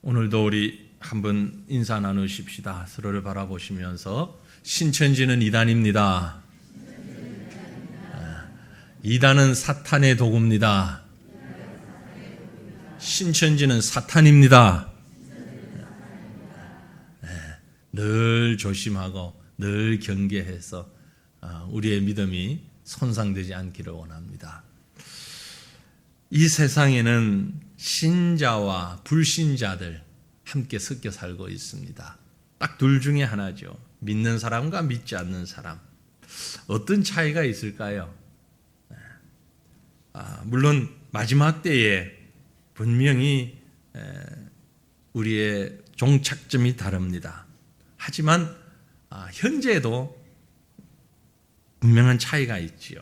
오늘도 우리 한번 인사 나누십시다. 서로를 바라보시면서 신천지는 이단입니다. 이단은 사탄의 도구입니다. 신천지는 사탄입니다. 늘 조심하고 늘 경계해서 우리의 믿음이 손상되지 않기를 원합니다. 이 세상에는 신자와 불신자들 함께 섞여 살고 있습니다. 딱 둘 중에 하나죠. 믿는 사람과 믿지 않는 사람. 어떤 차이가 있을까요? 물론 마지막 때에 분명히 우리의 종착점이 다릅니다. 하지만 현재도 분명한 차이가 있지요.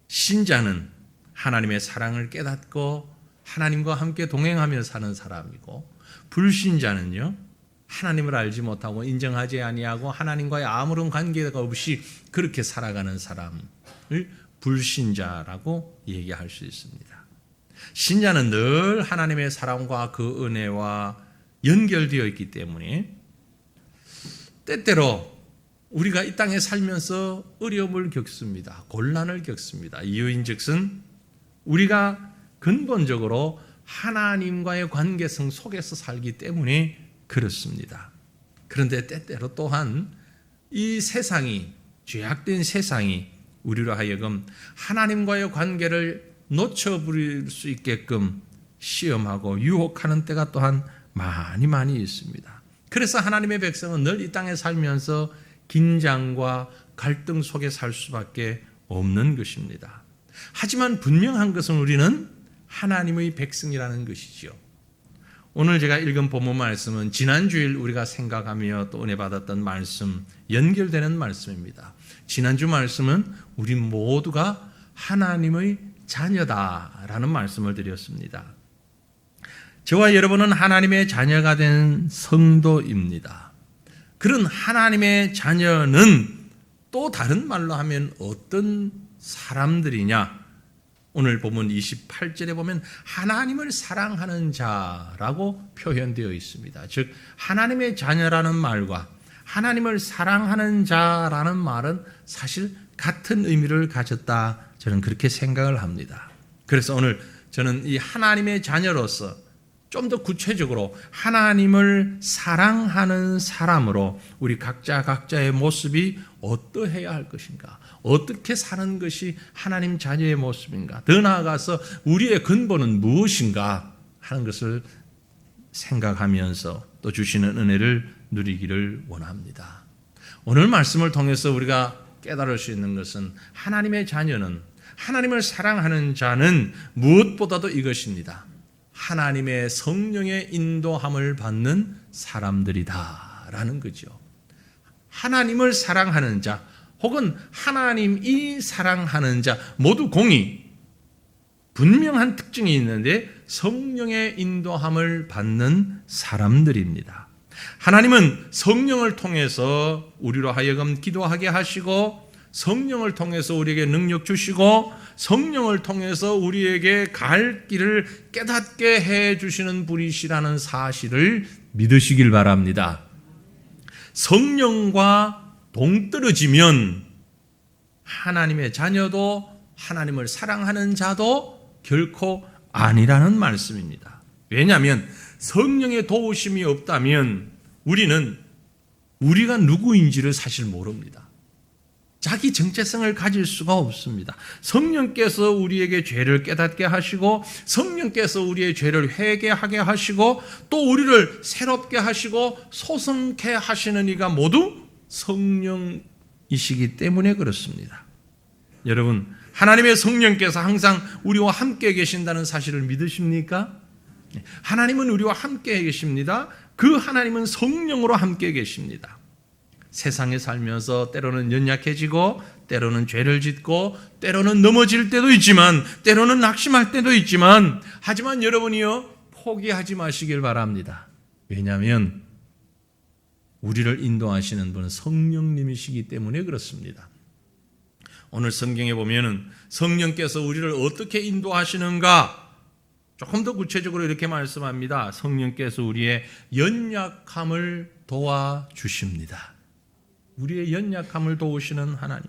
신자는 하나님의 사랑을 깨닫고 하나님과 함께 동행하며 사는 사람이고, 불신자는요, 하나님을 알지 못하고 인정하지 아니하고 하나님과의 아무런 관계가 없이 그렇게 살아가는 사람을 불신자라고 얘기할 수 있습니다. 신자는 늘 하나님의 사랑과 그 은혜와 연결되어 있기 때문에 때때로 우리가 이 땅에 살면서 어려움을 겪습니다. 곤란을 겪습니다. 이유인즉슨 우리가 근본적으로 하나님과의 관계성 속에서 살기 때문에 그렇습니다. 그런데 때때로 또한 이 세상이, 죄악된 세상이 우리로 하여금 하나님과의 관계를 놓쳐버릴 수 있게끔 시험하고 유혹하는 때가 또한 많이 있습니다. 그래서 하나님의 백성은 늘 이 땅에 살면서 긴장과 갈등 속에 살 수밖에 없는 것입니다. 하지만 분명한 것은 우리는 하나님의 백성이라는 것이지요. 오늘 제가 읽은 본문 말씀은 지난 주일 우리가 생각하며 또 은혜 받았던 말씀, 연결되는 말씀입니다. 지난주 말씀은 우리 모두가 하나님의 자녀다라는 말씀을 드렸습니다. 저와 여러분은 하나님의 자녀가 된 성도입니다. 그런 하나님의 자녀는 또 다른 말로 하면 어떤 사람들이냐? 오늘 본문 28절에 보면 하나님을 사랑하는 자라고 표현되어 있습니다. 즉 하나님의 자녀라는 말과 하나님을 사랑하는 자라는 말은 사실 같은 의미를 가졌다, 저는 그렇게 생각을 합니다. 그래서 오늘 저는 이 하나님의 자녀로서 좀 더 구체적으로 하나님을 사랑하는 사람으로 우리 각자의 모습이 어떠해야 할 것인가, 어떻게 사는 것이 하나님 자녀의 모습인가, 더 나아가서 우리의 근본은 무엇인가 하는 것을 생각하면서 또 주시는 은혜를 누리기를 원합니다. 오늘 말씀을 통해서 우리가 깨달을 수 있는 것은 하나님의 자녀는, 하나님을 사랑하는 자는 무엇보다도 이것입니다. 하나님의 성령의 인도함을 받는 사람들이다라는 거죠. 하나님을 사랑하는 자 혹은 하나님이 사랑하는 자 모두 공이 분명한 특징이 있는데 성령의 인도함을 받는 사람들입니다. 하나님은 성령을 통해서 우리로 하여금 기도하게 하시고, 성령을 통해서 우리에게 능력 주시고, 성령을 통해서 우리에게 갈 길을 깨닫게 해 주시는 분이시라는 사실을 믿으시길 바랍니다. 성령과 동떨어지면 하나님의 자녀도 하나님을 사랑하는 자도 결코 아니라는 말씀입니다. 왜냐하면 성령의 도우심이 없다면 우리는 우리가 누구인지를 사실 모릅니다. 자기 정체성을 가질 수가 없습니다. 성령께서 우리에게 죄를 깨닫게 하시고, 성령께서 우리의 죄를 회개하게 하시고, 또 우리를 새롭게 하시고 소성케 하시는 이가 모두 성령이시기 때문에 그렇습니다. 여러분, 하나님의 성령께서 항상 우리와 함께 계신다는 사실을 믿으십니까? 하나님은 우리와 함께 계십니다. 그 하나님은 성령으로 함께 계십니다. 세상에 살면서 때로는 연약해지고, 때로는 죄를 짓고, 때로는 넘어질 때도 있지만, 때로는 낙심할 때도 있지만, 하지만 여러분이요, 포기하지 마시길 바랍니다. 왜냐하면 우리를 인도하시는 분은 성령님이시기 때문에 그렇습니다. 오늘 성경에 보면은 성령께서 우리를 어떻게 인도하시는가, 조금 더 구체적으로 이렇게 말씀합니다. 성령께서 우리의 연약함을 도와주십니다. 우리의 연약함을 도우시는 하나님.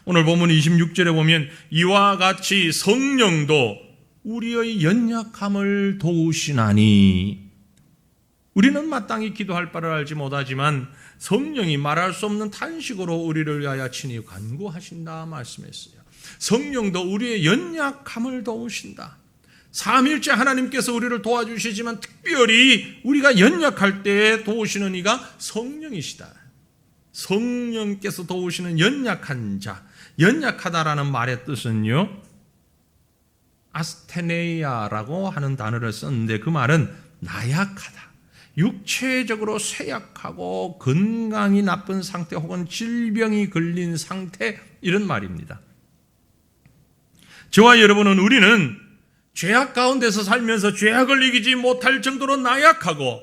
오늘 본문 26절에 보면 이와 같이 성령도 우리의 연약함을 도우시나니, 우리는 마땅히 기도할 바를 알지 못하지만 성령이 말할 수 없는 탄식으로 우리를 위하여 친히 간구하신다 말씀했어요. 성령도 우리의 연약함을 도우신다. 삼일째 하나님께서 우리를 도와주시지만 특별히 우리가 연약할 때에 도우시는 이가 성령이시다. 성령께서 도우시는 연약한 자, 연약하다라는 말의 뜻은요, 아스테네이아라고 하는 단어를 썼는데 그 말은 나약하다, 육체적으로 쇠약하고 건강이 나쁜 상태 혹은 질병이 걸린 상태, 이런 말입니다. 저와 여러분은, 우리는 죄악 가운데서 살면서 죄악을 이기지 못할 정도로 나약하고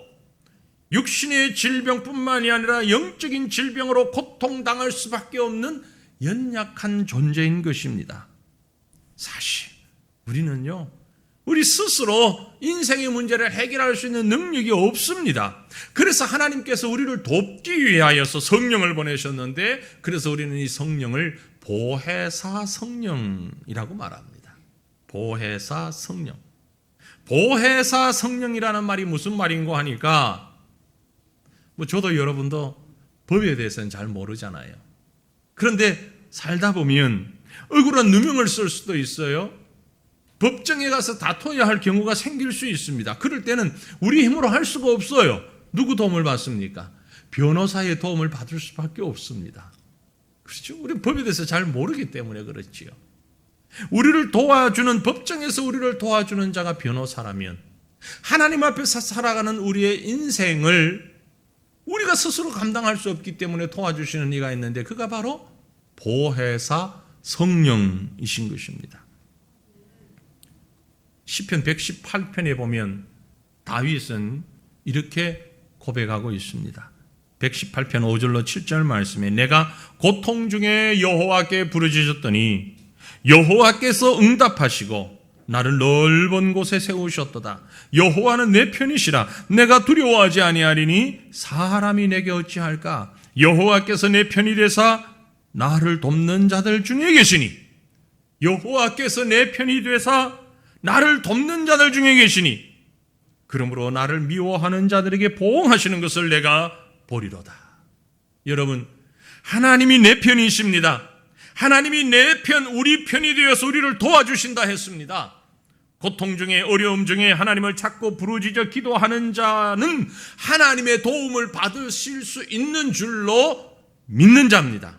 육신의 질병뿐만이 아니라 영적인 질병으로 고통당할 수밖에 없는 연약한 존재인 것입니다. 사실 우리는요, 우리 스스로 인생의 문제를 해결할 수 있는 능력이 없습니다. 그래서 하나님께서 우리를 돕기 위하여서 성령을 보내셨는데, 그래서 우리는 이 성령을 보혜사 성령이라고 말합니다. 보혜사 성령. 보혜사 성령이라는 말이 무슨 말인고 하니까, 저도 여러분도 법에 대해서는 잘 모르잖아요. 그런데 살다 보면 억울한 누명을 쓸 수도 있어요. 법정에 가서 다퉈야 할 경우가 생길 수 있습니다. 그럴 때는 우리 힘으로 할 수가 없어요. 누구 도움을 받습니까? 변호사의 도움을 받을 수밖에 없습니다. 그렇죠? 우리 법에 대해서 잘 모르기 때문에 그렇지요. 우리를 도와주는, 법정에서 우리를 도와주는 자가 변호사라면, 하나님 앞에서 살아가는 우리의 인생을 우리가 스스로 감당할 수 없기 때문에 도와주시는 이가 있는데, 그가 바로 보혜사 성령이신 것입니다. 시편 118편에 보면 다윗은 이렇게 고백하고 있습니다. 118편 5절로 7절 말씀에, 내가 고통 중에 여호와께 부르짖었더니 여호와께서 응답하시고 나를 넓은 곳에 세우셨도다. 여호와는 내 편이시라. 내가 두려워하지 아니하리니 사람이 내게 어찌할까. 여호와께서 내 편이 되사 나를 돕는 자들 중에 계시니, 여호와께서 내 편이 되사 나를 돕는 자들 중에 계시니, 그러므로 나를 미워하는 자들에게 보응하시는 것을 내가 보리로다. 여러분, 하나님이 내 편이십니다. 하나님이 내 편, 우리 편이 되어서 우리를 도와주신다 했습니다. 고통 중에, 어려움 중에 하나님을 찾고 부르짖어 기도하는 자는 하나님의 도움을 받으실 수 있는 줄로 믿는 자입니다.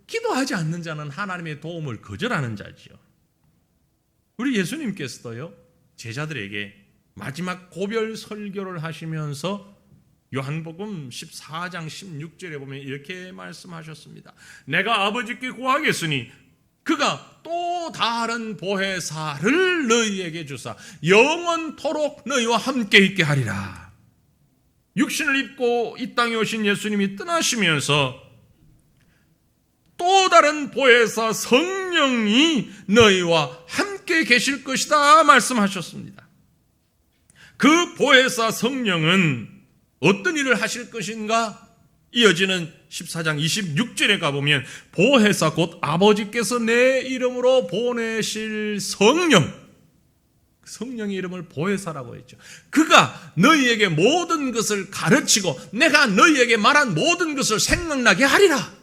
기도하지 않는 자는 하나님의 도움을 거절하는 자지요. 우리 예수님께서도요, 제자들에게 마지막 고별 설교를 하시면서 요한복음 14장 16절에 보면 이렇게 말씀하셨습니다. 내가 아버지께 구하겠으니 그가 또 다른 보혜사를 너희에게 주사 영원토록 너희와 함께 있게 하리라. 육신을 입고 이 땅에 오신 예수님이 떠나시면서 또 다른 보혜사 성령이 너희와 함께 계실 것이다 말씀하셨습니다. 그 보혜사 성령은 어떤 일을 하실 것인가? 이어지는 14장 26절에 가보면 보혜사 곧 아버지께서 내 이름으로 보내실 성령, 성령의 이름을 보혜사라고 했죠. 그가 너희에게 모든 것을 가르치고 내가 너희에게 말한 모든 것을 생각나게 하리라.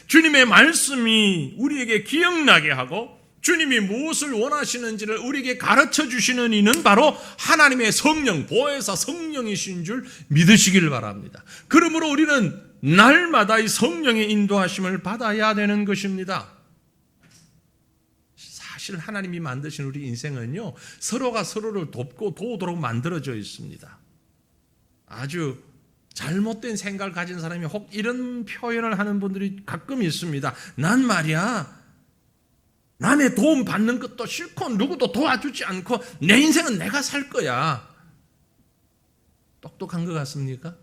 주님의 말씀이 우리에게 기억나게 하고 주님이 무엇을 원하시는지를 우리에게 가르쳐 주시는 이는 바로 하나님의 성령, 보혜사 성령이신 줄 믿으시길 바랍니다. 그러므로 우리는 날마다 이 성령의 인도하심을 받아야 되는 것입니다. 사실 하나님이 만드신 우리 인생은요, 서로가 서로를 돕고 도우도록 만들어져 있습니다. 아주 잘못된 생각을 가진 사람이 혹 이런 표현을 하는 분들이 가끔 있습니다. 난 말이야, 남의 도움 받는 것도 싫고 누구도 도와주지 않고 내 인생은 내가 살 거야. 똑똑한 것 같습니까?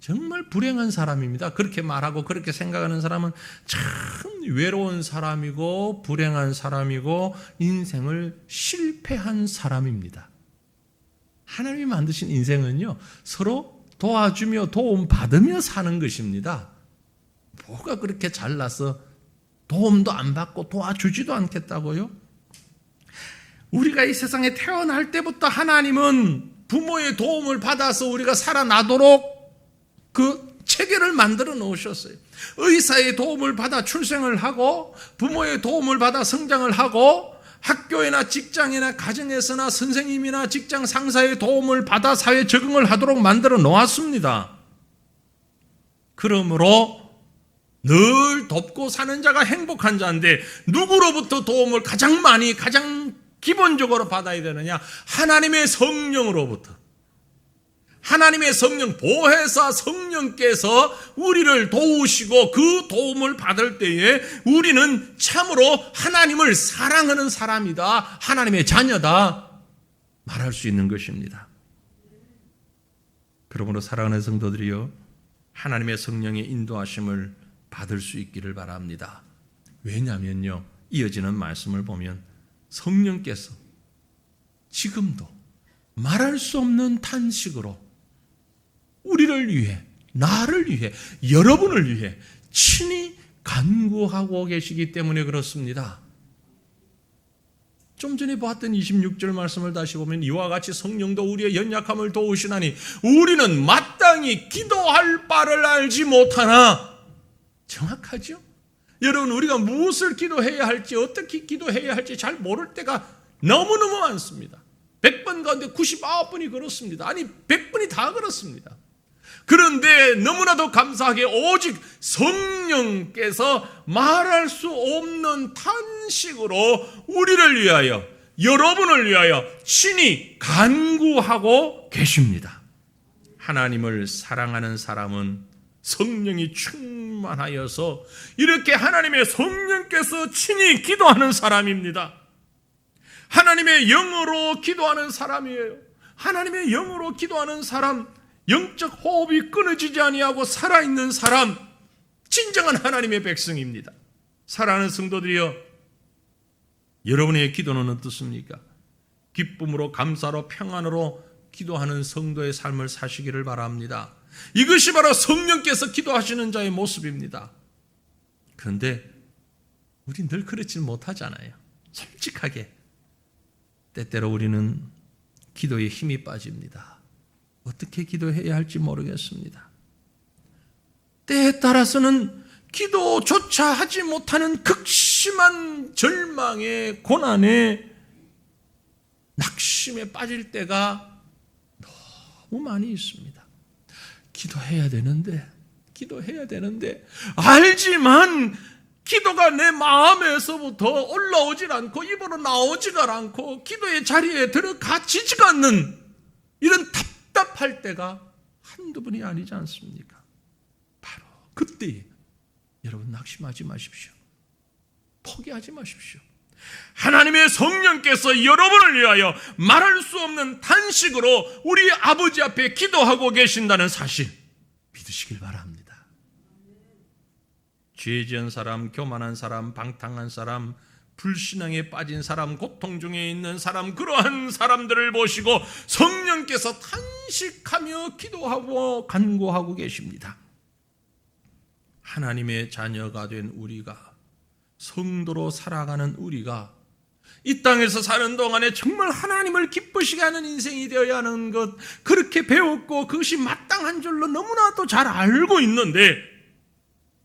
정말 불행한 사람입니다. 그렇게 말하고 그렇게 생각하는 사람은 참 외로운 사람이고 불행한 사람이고 인생을 실패한 사람입니다. 하나님이 만드신 인생은요, 서로 도와주며 도움받으며 사는 것입니다. 뭐가 그렇게 잘나서 도움도 안 받고 도와주지도 않겠다고요? 우리가 이 세상에 태어날 때부터 하나님은 부모의 도움을 받아서 우리가 살아나도록 그 체계를 만들어 놓으셨어요. 의사의 도움을 받아 출생을 하고 부모의 도움을 받아 성장을 하고 학교에나 직장이나 가정에서나 선생님이나 직장 상사의 도움을 받아 사회 적응을 하도록 만들어 놓았습니다. 그러므로 늘 돕고 사는 자가 행복한 자인데 누구로부터 도움을 가장 많이 가장 기본적으로 받아야 되느냐? 하나님의 성령으로부터. 하나님의 성령, 보혜사 성령께서 우리를 도우시고 그 도움을 받을 때에 우리는 참으로 하나님을 사랑하는 사람이다, 하나님의 자녀다 말할 수 있는 것입니다. 그러므로 사랑하는 성도들이요, 하나님의 성령의 인도하심을 받을 수 있기를 바랍니다. 왜냐하면요, 이어지는 말씀을 보면 성령께서 지금도 말할 수 없는 탄식으로 우리를 위해, 나를 위해, 여러분을 위해 친히 간구하고 계시기 때문에 그렇습니다. 좀 전에 보았던 26절 말씀을 다시 보면 이와 같이 성령도 우리의 연약함을 도우시나니 우리는 마땅히 기도할 바를 알지 못하나. 정확하죠? 여러분, 우리가 무엇을 기도해야 할지, 어떻게 기도해야 할지 잘 모를 때가 너무너무 많습니다. 100번 가운데 99번이 그렇습니다. 아니 100번이 다 그렇습니다. 그런데 너무나도 감사하게 오직 성령께서 말할 수 없는 탄식으로 우리를 위하여, 여러분을 위하여 친히 간구하고 계십니다. 하나님을 사랑하는 사람은 성령이 충만하여서 이렇게 하나님의 성령께서 친히 기도하는 사람입니다. 하나님의 영으로 기도하는 사람이에요. 하나님의 영으로 기도하는 사람, 영적 호흡이 끊어지지 아니하고 살아있는 사람, 진정한 하나님의 백성입니다. 사랑하는 성도들이여, 여러분의 기도는 어떻습니까? 기쁨으로, 감사로, 평안으로 기도하는 성도의 삶을 사시기를 바랍니다. 이것이 바로 성령께서 기도하시는 자의 모습입니다. 그런데 우리 늘 그렇지 못하잖아요. 솔직하게 때때로 우리는 기도에 힘이 빠집니다. 어떻게 기도해야 할지 모르겠습니다. 때에 따라서는 기도조차 하지 못하는 극심한 절망에, 고난에, 낙심에 빠질 때가 너무 많이 있습니다. 기도해야 되는데 알지만 기도가 내 마음에서부터 올라오질 않고 입으로 나오지가 않고 기도의 자리에 들어가지지가 않는 이런 답답할 때가 한두 번이 아니지 않습니까? 바로 그때 여러분 낙심하지 마십시오. 포기하지 마십시오. 하나님의 성령께서 여러분을 위하여 말할 수 없는 탄식으로 우리 아버지 앞에 기도하고 계신다는 사실 믿으시길 바랍니다. 죄 지은 사람, 교만한 사람, 방탕한 사람, 불신앙에 빠진 사람, 고통 중에 있는 사람, 그러한 사람들을 보시고 성령께서 탄식하며 기도하고 간구하고 계십니다. 하나님의 자녀가 된 우리가, 성도로 살아가는 우리가 이 땅에서 사는 동안에 정말 하나님을 기쁘시게 하는 인생이 되어야 하는 것, 그렇게 배웠고 그것이 마땅한 줄로 너무나도 잘 알고 있는데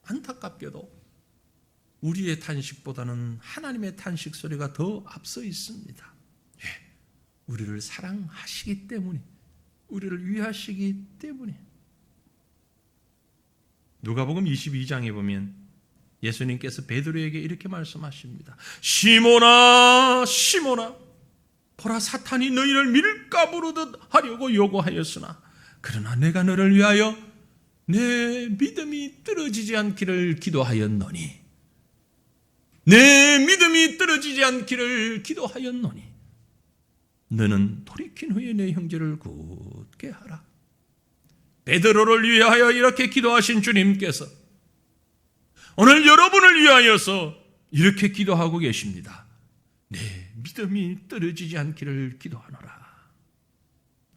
안타깝게도 우리의 탄식보다는 하나님의 탄식 소리가 더 앞서 있습니다. 우리를 사랑하시기 때문에, 우리를 위하시기 때문에. 누가복음 22장에 보면 예수님께서 베드로에게 이렇게 말씀하십니다. 시몬아, 시몬아, 보라, 사탄이 너희를 밀가부르듯 하려고 요구하였으나 그러나 내가 너를 위하여 내 믿음이 떨어지지 않기를 기도하였노니, 내 믿음이 떨어지지 않기를 기도하였노니 너는 돌이킨 후에 내 형제를 굳게 하라. 베드로를 위하여 이렇게 기도하신 주님께서 오늘 여러분을 위하여서 이렇게 기도하고 계십니다. 내 믿음이 떨어지지 않기를 기도하노라.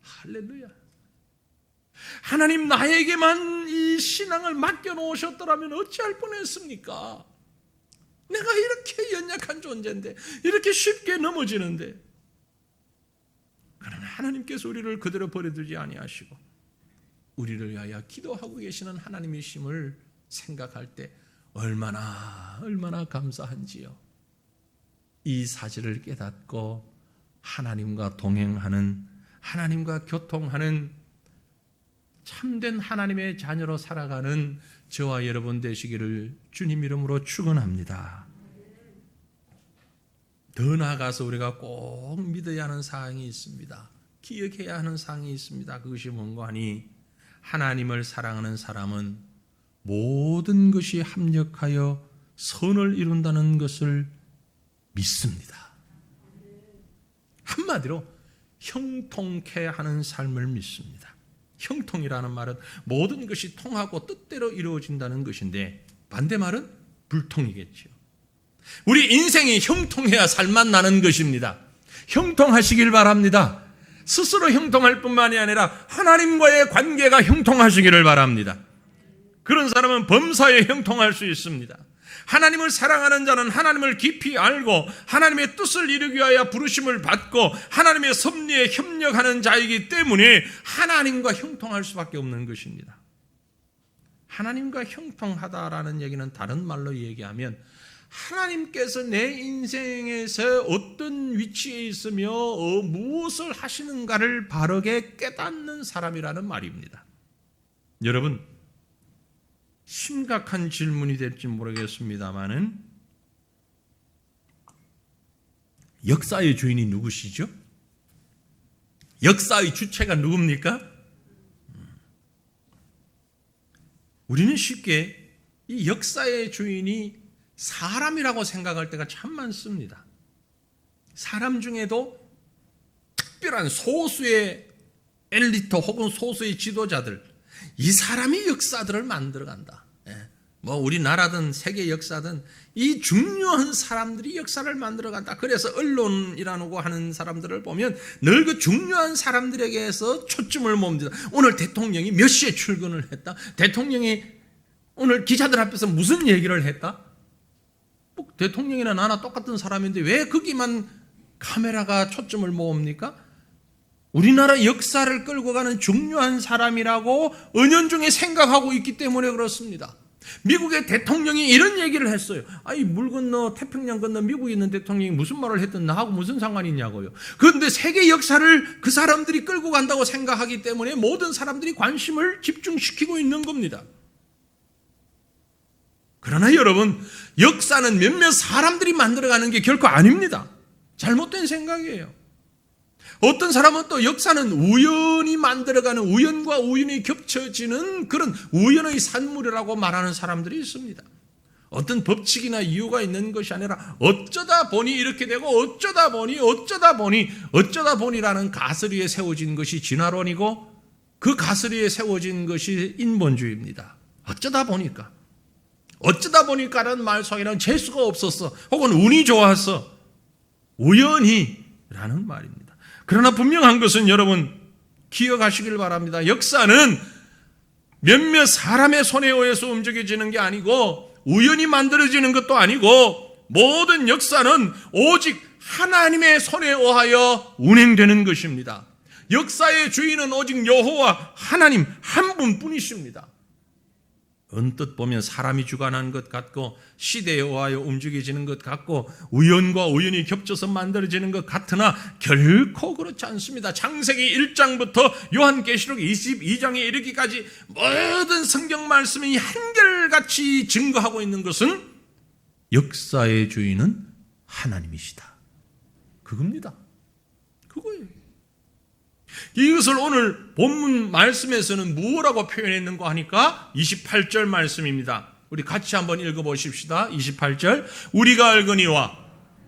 할렐루야. 하나님, 나에게만 이 신앙을 맡겨놓으셨더라면 어찌할 뻔했습니까? 내가 이렇게 연약한 존재인데, 이렇게 쉽게 넘어지는데. 그러나 하나님께서 우리를 그대로 버려두지 아니하시고 우리를 위하여 기도하고 계시는 하나님이심을 생각할 때 얼마나 감사한지요. 이 사실을 깨닫고 하나님과 동행하는, 하나님과 교통하는 참된 하나님의 자녀로 살아가는 저와 여러분 되시기를 주님 이름으로 축원합니다. 더 나아가서 우리가 꼭 믿어야 하는 사항이 있습니다. 기억해야 하는 사항이 있습니다. 그것이 뭔가 하니, 하나님을 사랑하는 사람은 모든 것이 합력하여 선을 이룬다는 것을 믿습니다. 한마디로 형통케 하는 삶을 믿습니다. 형통이라는 말은 모든 것이 통하고 뜻대로 이루어진다는 것인데, 반대말은 불통이겠죠. 우리 인생이 형통해야 살만 나는 것입니다. 형통하시길 바랍니다. 스스로 형통할 뿐만이 아니라 하나님과의 관계가 형통하시기를 바랍니다. 그런 사람은 범사에 형통할 수 있습니다. 하나님을 사랑하는 자는 하나님을 깊이 알고 하나님의 뜻을 이루기 위하여 부르심을 받고 하나님의 섭리에 협력하는 자이기 때문에 하나님과 형통할 수밖에 없는 것입니다. 하나님과 형통하다라는 얘기는 다른 말로 얘기하면 하나님께서 내 인생에서 어떤 위치에 있으며 무엇을 하시는가를 바르게 깨닫는 사람이라는 말입니다. 여러분, 심각한 질문이 될지 모르겠습니다만은 역사의 주인이 누구시죠? 역사의 주체가 누굽니까? 우리는 쉽게 이 역사의 주인이 사람이라고 생각할 때가 참 많습니다. 사람 중에도 특별한 소수의 엘리트 혹은 소수의 지도자들, 이 사람이 역사들을 만들어간다. 우리나라든 세계 역사든 이 중요한 사람들이 역사를 만들어간다. 그래서 언론이라고 하는 사람들을 보면 늘 그 중요한 사람들에게서 초점을 몹니다. 오늘 대통령이 몇 시에 출근을 했다. 대통령이 오늘 기자들 앞에서 무슨 얘기를 했다. 대통령이나 나나 똑같은 사람인데 왜 거기만 카메라가 초점을 모읍니까? 우리나라 역사를 끌고 가는 중요한 사람이라고 은연중에 생각하고 있기 때문에 그렇습니다. 미국의 대통령이 이런 얘기를 했어요. 아니, 물 건너 태평양 건너 미국에 있는 대통령이 무슨 말을 했든 나하고 무슨 상관이 있냐고요. 그런데 세계 역사를 그 사람들이 끌고 간다고 생각하기 때문에 모든 사람들이 관심을 집중시키고 있는 겁니다. 그러나 여러분, 역사는 몇몇 사람들이 만들어가는 게 결코 아닙니다. 잘못된 생각이에요. 어떤 사람은 또 역사는 우연히 만들어가는, 우연과 우연이 겹쳐지는 그런 우연의 산물이라고 말하는 사람들이 있습니다. 어떤 법칙이나 이유가 있는 것이 아니라 어쩌다 보니 이렇게 되고 어쩌다 보니라는 가설위에 세워진 것이 진화론이고 그 가설위에 세워진 것이 인본주의입니다. 어쩌다 보니까라는 말 속에는 재수가 없었어, 혹은 운이 좋았어, 우연히라는 말입니다. 그러나 분명한 것은 여러분 기억하시길 바랍니다. 역사는 몇몇 사람의 손에 의해서 움직여지는 게 아니고 우연히 만들어지는 것도 아니고 모든 역사는 오직 하나님의 손에 의하여 운행되는 것입니다. 역사의 주인은 오직 여호와 하나님 한 분뿐이십니다. 언뜻 보면 사람이 주관한 것 같고 시대에 의하여 움직여지는 것 같고 우연과 우연이 겹쳐서 만들어지는 것 같으나 결코 그렇지 않습니다. 창세기 1장부터 요한계시록 22장에 이르기까지 모든 성경 말씀이 한결같이 증거하고 있는 것은 역사의 주인은 하나님이시다. 그겁니다. 그거예요. 이것을 오늘 본문 말씀에서는 무엇라고 표현했는가 하니까 28절 말씀입니다. 우리 같이 한번 읽어보십시다. 28절, 우리가 알거니와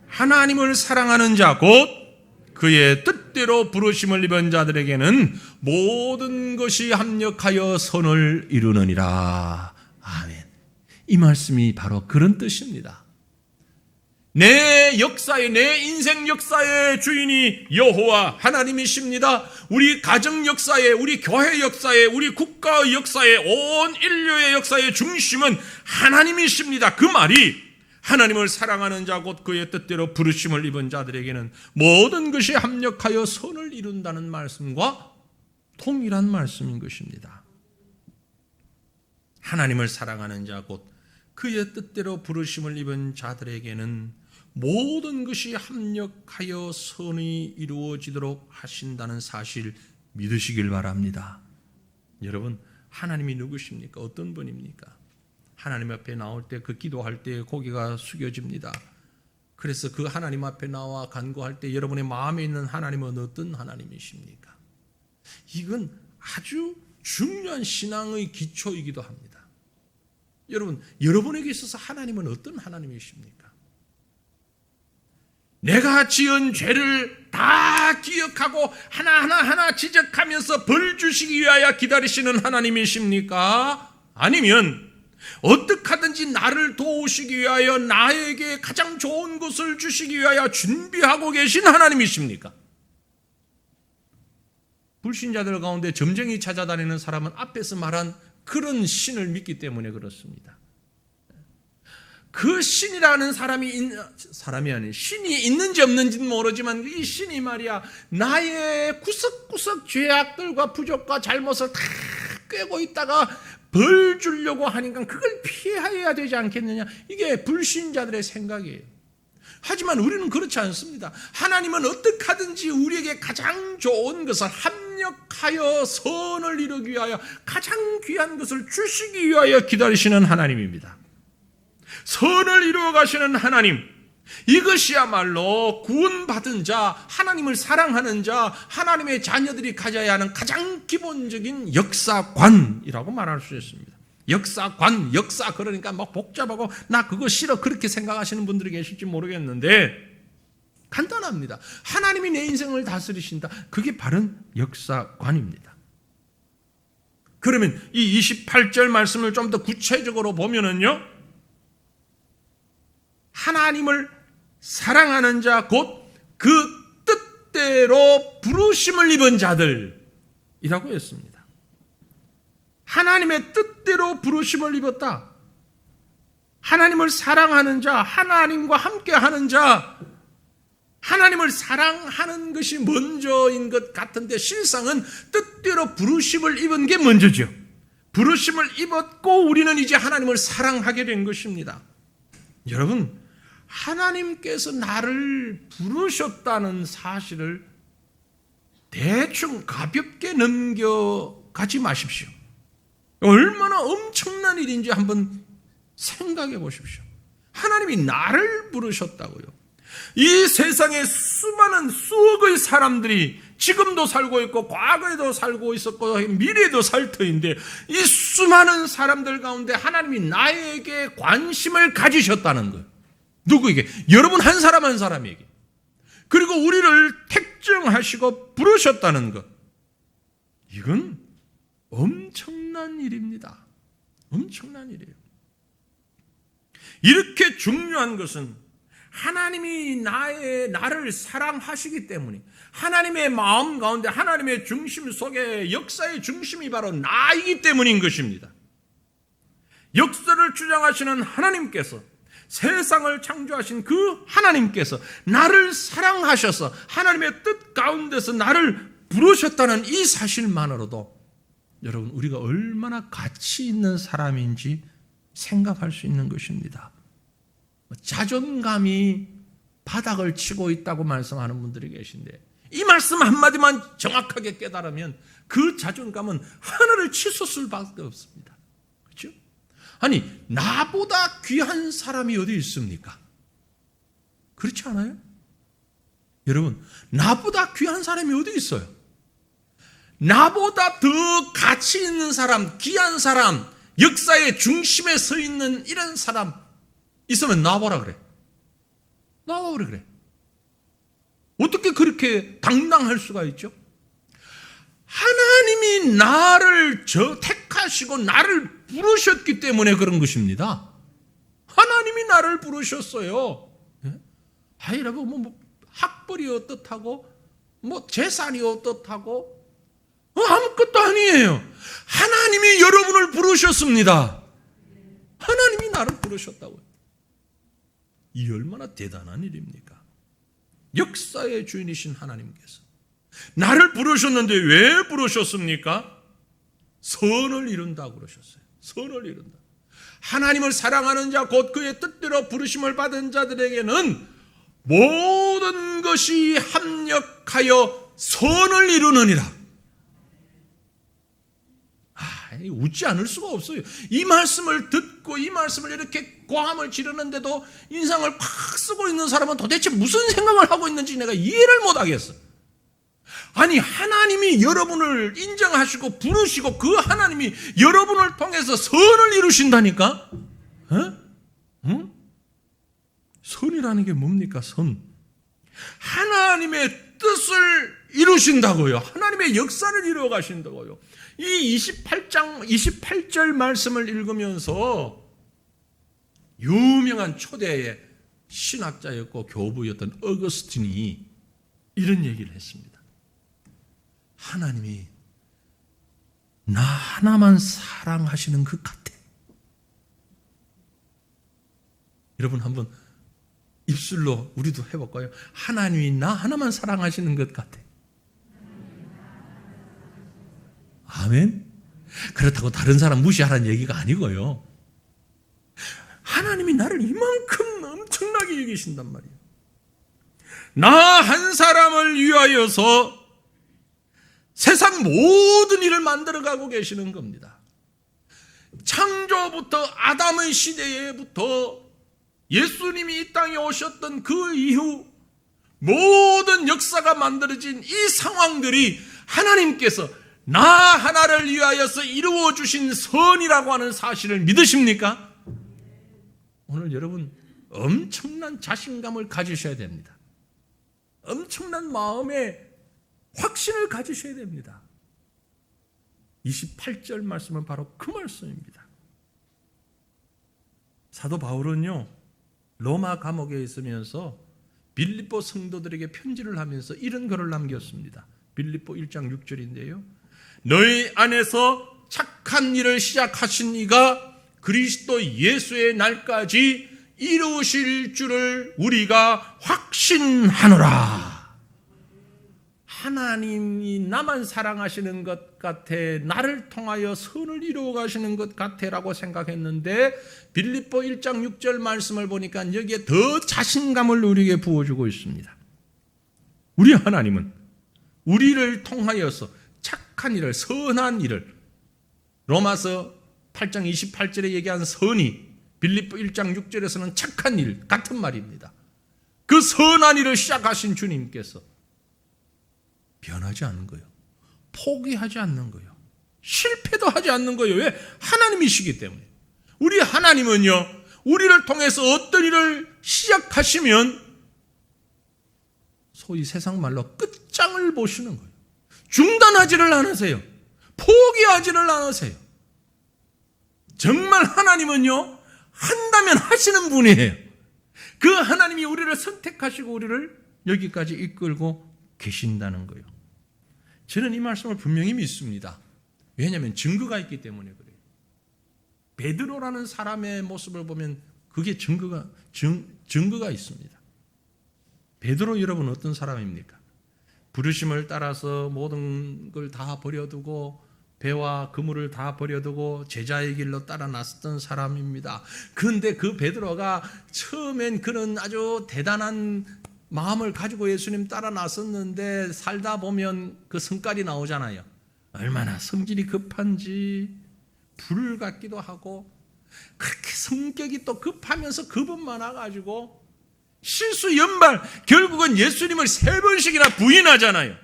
하나님을 사랑하는 자 곧 그의 뜻대로 부르심을 입은 자들에게는 모든 것이 합력하여 선을 이루느니라. 아멘. 이 말씀이 바로 그런 뜻입니다. 내 역사의, 내 인생 역사의 주인이 여호와 하나님이십니다. 우리 가정 역사의, 우리 교회 역사의, 우리 국가의 역사의, 온 인류의 역사의 중심은 하나님이십니다. 그 말이 하나님을 사랑하는 자 곧 그의 뜻대로 부르심을 입은 자들에게는 모든 것이 합력하여 선을 이룬다는 말씀과 동일한 말씀인 것입니다. 하나님을 사랑하는 자 곧 그의 뜻대로 부르심을 입은 자들에게는 모든 것이 합력하여 선이 이루어지도록 하신다는 사실 믿으시길 바랍니다. 여러분, 하나님이 누구십니까? 어떤 분입니까? 하나님 앞에 나올 때, 그 기도할 때 고개가 숙여집니다. 그래서 그 하나님 앞에 나와 간구할 때 여러분의 마음에 있는 하나님은 어떤 하나님이십니까? 이건 아주 중요한 신앙의 기초이기도 합니다. 여러분, 여러분에게 있어서 하나님은 어떤 하나님이십니까? 내가 지은 죄를 다 기억하고 하나하나 지적하면서 벌 주시기 위하여 기다리시는 하나님이십니까? 아니면 어떻게 하든지 나를 도우시기 위하여 나에게 가장 좋은 것을 주시기 위하여 준비하고 계신 하나님이십니까? 불신자들 가운데 점쟁이 찾아다니는 사람은 앞에서 말한 그런 신을 믿기 때문에 그렇습니다. 그 신이라는 사람이 아닌 신이 있는지 없는지는 모르지만 이 신이 말이야 나의 구석구석 죄악들과 부족과 잘못을 다 꿰고 있다가 벌 주려고 하니까 그걸 피해야 되지 않겠느냐, 이게 불신자들의 생각이에요. 하지만 우리는 그렇지 않습니다. 하나님은 어떻게 하든지 우리에게 가장 좋은 것을 합력하여 선을 이루기 위하여 가장 귀한 것을 주시기 위하여 기다리시는 하나님입니다. 선을 이루어 가시는 하나님, 이것이야말로 구원받은 자, 하나님을 사랑하는 자, 하나님의 자녀들이 가져야 하는 가장 기본적인 역사관이라고 말할 수 있습니다. 역사관, 역사 그러니까 막 복잡하고 나 그거 싫어 그렇게 생각하시는 분들이 계실지 모르겠는데 간단합니다. 하나님이 내 인생을 다스리신다. 그게 바른 역사관입니다. 그러면 이 28절 말씀을 좀 더 구체적으로 보면은요, 하나님을 사랑하는 자 곧 그 뜻대로 부르심을 입은 자들이라고 했습니다. 하나님의 뜻대로 부르심을 입었다. 하나님을 사랑하는 자, 하나님과 함께하는 자, 하나님을 사랑하는 것이 먼저인 것 같은데 실상은 뜻대로 부르심을 입은 게 먼저죠. 부르심을 입었고 우리는 이제 하나님을 사랑하게 된 것입니다. 여러분, 하나님께서 나를 부르셨다는 사실을 대충 가볍게 넘겨가지 마십시오. 얼마나 엄청난 일인지 한번 생각해 보십시오. 하나님이 나를 부르셨다고요. 이 세상에 수많은 수억의 사람들이 지금도 살고 있고 과거에도 살고 있었고 미래에도 살 터인데 이 수많은 사람들 가운데 하나님이 나에게 관심을 가지셨다는 거예요. 누구에게? 여러분 한 사람 한 사람에게. 그리고 우리를 택정하시고 부르셨다는 것. 이건 엄청난 일입니다. 엄청난 일이에요. 이렇게 중요한 것은 하나님이 나를 사랑하시기 때문에 하나님의 마음 가운데 하나님의 중심 속에 역사의 중심이 바로 나이기 때문인 것입니다. 역사를 주장하시는 하나님께서, 세상을 창조하신 그 하나님께서 나를 사랑하셔서 하나님의 뜻 가운데서 나를 부르셨다는 이 사실만으로도 여러분 우리가 얼마나 가치 있는 사람인지 생각할 수 있는 것입니다. 자존감이 바닥을 치고 있다고 말씀하는 분들이 계신데 이 말씀 한마디만 정확하게 깨달으면 그 자존감은 하늘을 치솟을 밖에 없습니다. 그렇죠? 아니, 나보다 귀한 사람이 어디 있습니까? 그렇지 않아요? 여러분, 나보다 귀한 사람이 어디 있어요? 나보다 더 가치 있는 사람, 귀한 사람, 역사의 중심에 서 있는 이런 사람 있으면 나와보라 그래. 나와보라 그래. 어떻게 그렇게 당당할 수가 있죠? 하나님이 나를 택하시고 나를 부르셨기 때문에 그런 것입니다. 하나님이 나를 부르셨어요. 여러분 뭐 학벌이 어떻다고 뭐 재산이 어떻다고 아무것도 아니에요. 하나님이 여러분을 부르셨습니다. 하나님이 나를 부르셨다고요. 이 얼마나 대단한 일입니까? 역사의 주인이신 하나님께서 나를 부르셨는데 왜 부르셨습니까? 선을 이룬다고 그러셨어요. 선을 이룬다. 하나님을 사랑하는 자 곧 그의 뜻대로 부르심을 받은 자들에게는 모든 것이 합력하여 선을 이루느니라. 웃지 않을 수가 없어요. 이 말씀을 듣고 이 말씀을 이렇게 고함을 지르는데도 인상을 팍 쓰고 있는 사람은 도대체 무슨 생각을 하고 있는지 내가 이해를 못하겠어. 아니, 하나님이 여러분을 인정하시고 부르시고 그 하나님이 여러분을 통해서 선을 이루신다니까? 응? 선이라는 게 뭡니까? 선. 하나님의 뜻을 이루신다고요. 하나님의 역사를 이루어 가신다고요. 이 28절 말씀을 읽으면서 유명한 초대의 신학자였고 교부였던 어거스틴이 이런 얘기를 했습니다. 하나님이 나 하나만 사랑하시는 것 같아. 여러분 한번 입술로 우리도 해볼까요? 하나님이 나 하나만 사랑하시는 것 같아. 아멘? 그렇다고 다른 사람 무시하라는 얘기가 아니고요. 하나님이 나를 이만큼 엄청나게 여기신단 말이에요. 나 한 사람을 위하여서 세상 모든 일을 만들어가고 계시는 겁니다. 창조부터 아담의 시대에부터 예수님이 이 땅에 오셨던 그 이후 모든 역사가 만들어진 이 상황들이 하나님께서 나 하나를 위하여서 이루어 주신 선이라고 하는 사실을 믿으십니까? 오늘 여러분 엄청난 자신감을 가지셔야 됩니다. 엄청난 마음의 확신을 가지셔야 됩니다. 28절 말씀은 바로 그 말씀입니다. 사도 바울은요, 로마 감옥에 있으면서 빌립보 성도들에게 편지를 하면서 이런 글을 남겼습니다. 빌립보 1장 6절인데요. 너희 안에서 착한 일을 시작하신 이가 그리스도 예수의 날까지 이루실 줄을 우리가 확신하노라. 하나님이 나만 사랑하시는 것 같아, 나를 통하여 선을 이루어 가시는 것 같아라고 생각했는데 빌립보 1장 6절 말씀을 보니까 여기에 더 자신감을 우리에게 부어주고 있습니다. 우리 하나님은 우리를 통하여서 착한 일을, 선한 일을, 로마서 8장 28절에 얘기한 선이 빌립보 1장 6절에서는 착한 일 같은 말입니다. 그 선한 일을 시작하신 주님께서 변하지 않는 거예요. 포기하지 않는 거예요. 실패도 하지 않는 거예요. 왜? 하나님이시기 때문에. 우리 하나님은요, 우리를 통해서 어떤 일을 시작하시면 소위 세상 말로 끝장을 보시는 거예요. 중단하지를 않으세요. 포기하지를 않으세요. 정말 하나님은요, 한다면 하시는 분이에요. 그 하나님이 우리를 선택하시고 우리를 여기까지 이끌고 계신다는 거예요. 저는 이 말씀을 분명히 믿습니다. 왜냐하면 증거가 있기 때문에 그래요. 베드로라는 사람의 모습을 보면 그게 증거가 있습니다. 베드로 여러분 어떤 사람입니까? 부르심을 따라서 모든 걸 다 버려두고 배와 그물을 다 버려두고 제자의 길로 따라 나섰던 사람입니다. 그런데 그 베드로가 처음엔 그런 아주 대단한 마음을 가지고 예수님 따라 나섰는데 살다 보면 그 성깔이 나오잖아요. 얼마나 성질이 급한지, 불 같기도 하고, 그렇게 성격이 또 급하면서 겁은 많아가지고 실수 연발, 결국은 예수님을 3번씩이나 부인하잖아요.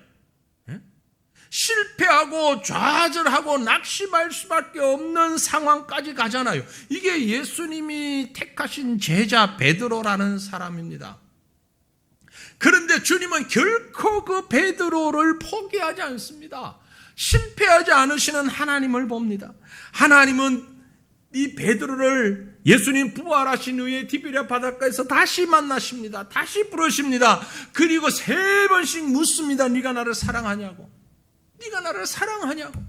실패하고 좌절하고 낙심할 수밖에 없는 상황까지 가잖아요. 이게 예수님이 택하신 제자 베드로라는 사람입니다. 그런데 주님은 결코 그 베드로를 포기하지 않습니다. 실패하지 않으시는 하나님을 봅니다. 하나님은 이 베드로를 예수님 부활하신 후에 디베랴 바닷가에서 다시 만나십니다. 다시 부르십니다. 그리고 3번씩 묻습니다. 네가 나를 사랑하냐고. 네가 나를 사랑하냐고.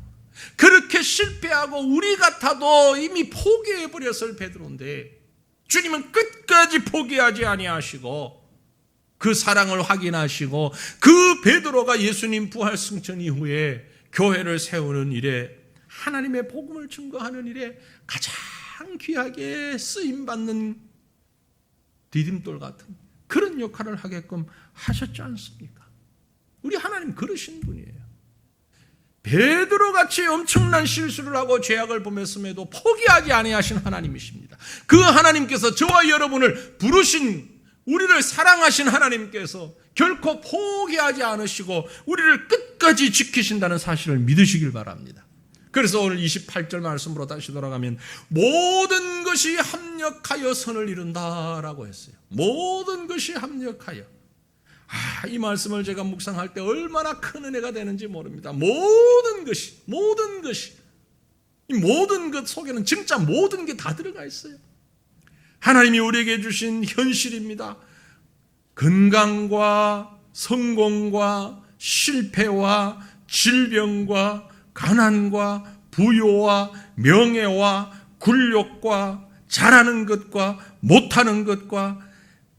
그렇게 실패하고 우리 같아도 이미 포기해버렸을 베드로인데 주님은 끝까지 포기하지 아니하시고 그 사랑을 확인하시고 그 베드로가 예수님 부활 승천 이후에 교회를 세우는 일에 하나님의 복음을 증거하는 일에 가장 귀하게 쓰임받는 디딤돌 같은 그런 역할을 하게끔 하셨지 않습니까? 우리 하나님 그러신 분이에요. 베드로같이 엄청난 실수를 하고 죄악을 범했음에도 포기하지 아니하신 하나님이십니다. 그 하나님께서 저와 여러분을 부르신 우리를 사랑하신 하나님께서 결코 포기하지 않으시고 우리를 끝까지 지키신다는 사실을 믿으시길 바랍니다. 그래서 오늘 28절 말씀으로 다시 돌아가면 모든 것이 합력하여 선을 이룬다라고 했어요. 모든 것이 합력하여. 이 말씀을 제가 묵상할 때 얼마나 큰 은혜가 되는지 모릅니다. 모든 것이 이 모든 것 속에는 진짜 모든 게 다 들어가 있어요. 하나님이 우리에게 주신 현실입니다. 건강과 성공과 실패와 질병과 가난과 부요와 명예와 굴욕과 잘하는 것과 못하는 것과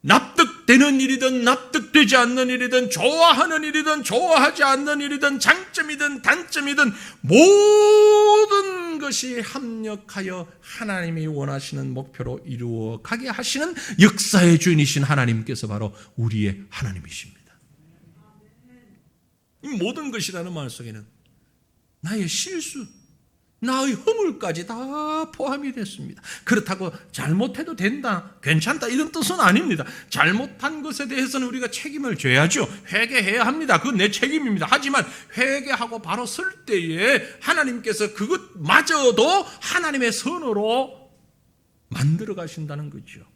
납득되는 일이든 납득되지 않는 일이든 좋아하는 일이든 좋아하지 않는 일이든 장점이든 단점이든 모든 것이 합력하여 하나님이 원하시는 목표로 이루어 가게 하시는 역사의 주인이신 하나님께서 바로 우리의 하나님이십니다. 이 모든 것이라는 말 속에는 나의 실수, 나의 허물까지 다 포함이 됐습니다. 그렇다고 잘못해도 된다, 괜찮다 이런 뜻은 아닙니다. 잘못한 것에 대해서는 우리가 책임을 져야죠. 회개해야 합니다. 그건 내 책임입니다. 하지만 회개하고 바로 설 때에 하나님께서 그것마저도 하나님의 선으로 만들어 가신다는 거죠.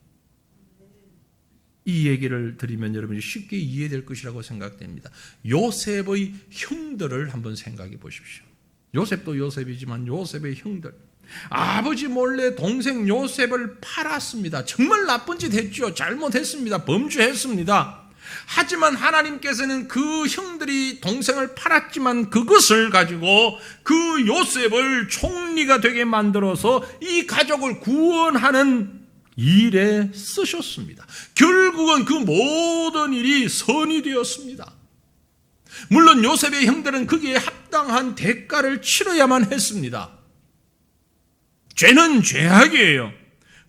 이 얘기를 드리면 여러분이 쉽게 이해될 것이라고 생각됩니다. 요셉의 형들을 한번 생각해 보십시오. 요셉도 요셉이지만 요셉의 형들, 아버지 몰래 동생 요셉을 팔았습니다. 정말 나쁜 짓 했죠. 잘못했습니다. 범죄했습니다. 하지만 하나님께서는 그 형들이 동생을 팔았지만 그것을 가지고 그 요셉을 총리가 되게 만들어서 이 가족을 구원하는 일에 쓰셨습니다. 결국은 그 모든 일이 선이 되었습니다. 물론 요셉의 형들은 거기에 합당한 대가를 치러야만 했습니다. 죄는 죄악이에요.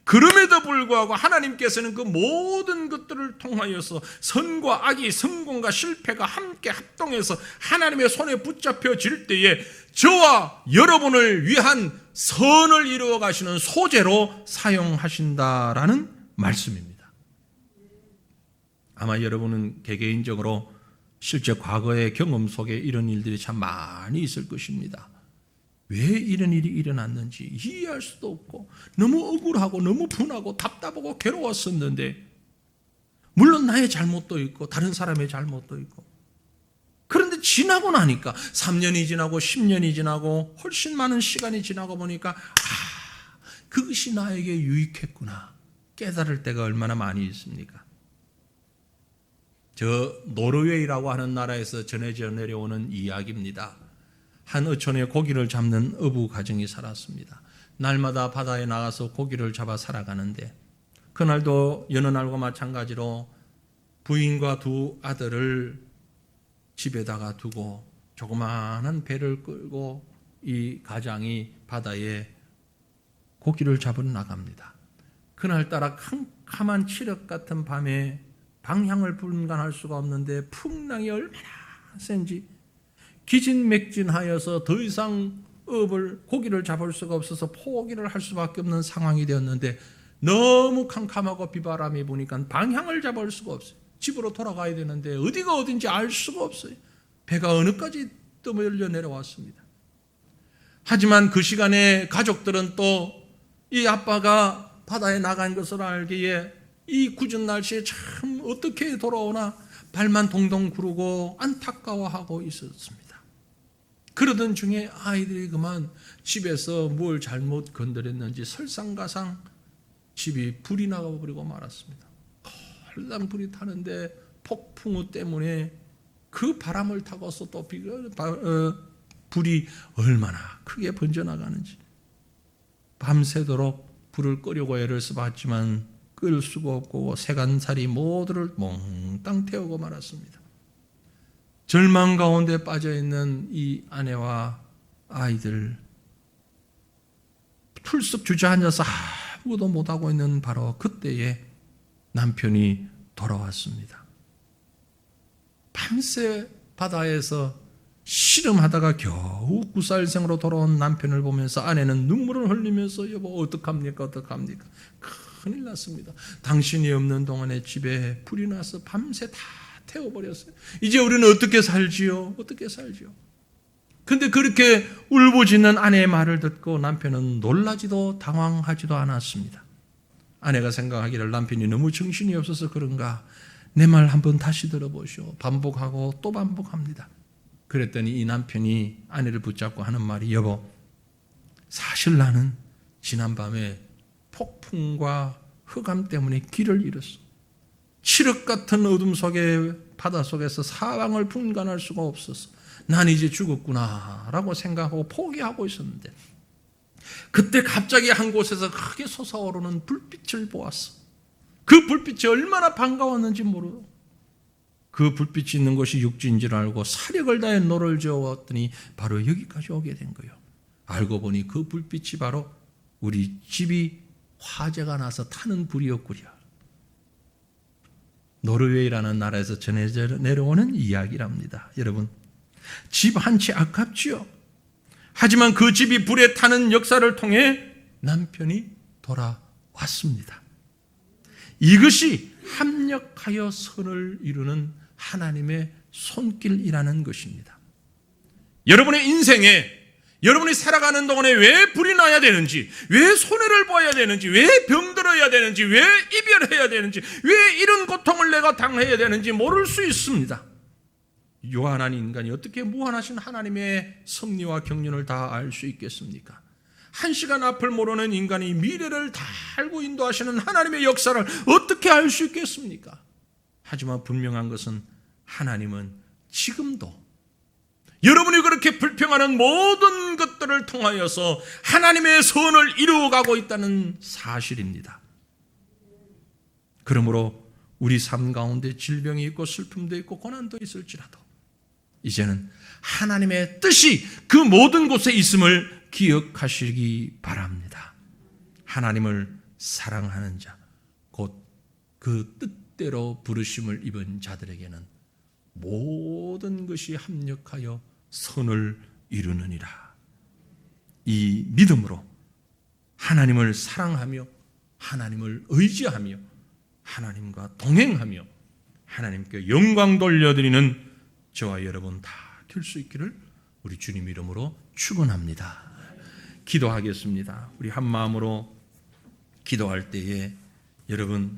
그럼에도 불구하고 하나님께서는 그 모든 것들을 통하여서 선과 악이, 성공과 실패가 함께 합동해서 하나님의 손에 붙잡혀질 때에 저와 여러분을 위한 선을 이루어 가시는 소재로 사용하신다라는 말씀입니다. 아마 여러분은 개개인적으로 실제 과거의 경험 속에 이런 일들이 참 많이 있을 것입니다. 왜 이런 일이 일어났는지 이해할 수도 없고 너무 억울하고 너무 분하고 답답하고 괴로웠었는데 물론 나의 잘못도 있고 다른 사람의 잘못도 있고 그런데 지나고 나니까 3년이 지나고 10년이 지나고 훨씬 많은 시간이 지나고 보니까 그것이 나에게 유익했구나 깨달을 때가 얼마나 많이 있습니까? 저 노르웨이라고 하는 나라에서 전해져 내려오는 이야기입니다. 한 어촌에 고기를 잡는 어부 가정이 살았습니다. 날마다 바다에 나가서 고기를 잡아 살아가는데 그날도 여느 날과 마찬가지로 부인과 두 아들을 집에다가 두고 조그마한 배를 끌고 이 가장이 바다에 고기를 잡으러 나갑니다. 그날따라 캄캄한 칠흑 같은 밤에 방향을 분간할 수가 없는데 풍랑이 얼마나 센지 기진맥진하여서 더 이상 고기를 잡을 수가 없어서 포기를 할 수밖에 없는 상황이 되었는데 너무 캄캄하고 비바람이 부니까 방향을 잡을 수가 없어요. 집으로 돌아가야 되는데 어디가 어딘지 알 수가 없어요. 배가 어느까지 떠밀려 내려왔습니다. 하지만 그 시간에 가족들은 또 이 아빠가 바다에 나간 것을 알기에 이 굳은 날씨에 참 어떻게 돌아오나 발만 동동 구르고 안타까워하고 있었습니다. 그러던 중에 아이들이 그만 집에서 뭘 잘못 건드렸는지 설상가상 집이 불이 나가버리고 말았습니다. 헐랑 불이 타는데 폭풍우 때문에 그 바람을 타고서 또 불이 얼마나 크게 번져나가는지 밤새도록 불을 끄려고 애를 써봤지만 끌 수가 없고 세간살이 모두를 몽땅 태우고 말았습니다. 절망 가운데 빠져있는 이 아내와 아이들 풀썩 주저앉아서 아무것도 못하고 있는 바로 그때에 남편이 돌아왔습니다. 밤새 바다에서 씨름하다가 겨우 구살생으로 돌아온 남편을 보면서 아내는 눈물을 흘리면서 여보 어떡합니까 큰일 났습니다. 당신이 없는 동안에 집에 불이 나서 밤새 다 태워버렸어요. 이제 우리는 어떻게 살지요? 근데 그렇게 울부짖는 아내의 말을 듣고 남편은 놀라지도 당황하지도 않았습니다. 아내가 생각하기를 남편이 너무 정신이 없어서 그런가 내 말 한번 다시 들어보시오. 반복하고 또 반복합니다. 그랬더니 이 남편이 아내를 붙잡고 하는 말이 여보 사실 나는 지난밤에 폭풍과 흑암 때문에 길을 잃었어. 칠흑 같은 어둠 속에 바다 속에서 사방을 분간할 수가 없었어. 난 이제 죽었구나 라고 생각하고 포기하고 있었는데 그때 갑자기 한 곳에서 크게 솟아오르는 불빛을 보았어. 그 불빛이 얼마나 반가웠는지 모르고 그 불빛이 있는 곳이 육지인 줄 알고 사력을 다해 노를 저었더니 바로 여기까지 오게 된 거예요. 알고 보니 그 불빛이 바로 우리 집이 화재가 나서 타는 불이었구려. 노르웨이라는 나라에서 전해져 내려오는 이야기랍니다. 여러분 집 한 채 아깝지요. 하지만 그 집이 불에 타는 역사를 통해 남편이 돌아왔습니다. 이것이 합력하여 선을 이루는 하나님의 손길이라는 것입니다. 여러분의 인생에 여러분이 살아가는 동안에 왜 불이 나야 되는지, 왜 손해를 보아야 되는지, 왜 병들어야 되는지, 왜 이별해야 되는지, 왜 이런 고통을 내가 당해야 되는지 모를 수 있습니다. 유한한 인간이 어떻게 무한하신 하나님의 섭리와 경륜을 다 알 수 있겠습니까? 한 시간 앞을 모르는 인간이 미래를 다 알고 인도하시는 하나님의 역사를 어떻게 알 수 있겠습니까? 하지만 분명한 것은 하나님은 지금도 여러분이 그렇게 불평하는 모든 것들을 통하여서 하나님의 선을 이루어가고 있다는 사실입니다. 그러므로 우리 삶 가운데 질병이 있고 슬픔도 있고 고난도 있을지라도 이제는 하나님의 뜻이 그 모든 곳에 있음을 기억하시기 바랍니다. 하나님을 사랑하는 자, 곧 그 뜻대로 부르심을 입은 자들에게는 모든 것이 합력하여 선을 이루느니라. 이 믿음으로 하나님을 사랑하며 하나님을 의지하며 하나님과 동행하며 하나님께 영광 돌려드리는 저와 여러분 다 될 수 있기를 우리 주님 이름으로 축원합니다. 기도하겠습니다. 우리 한 마음으로 기도할 때에 여러분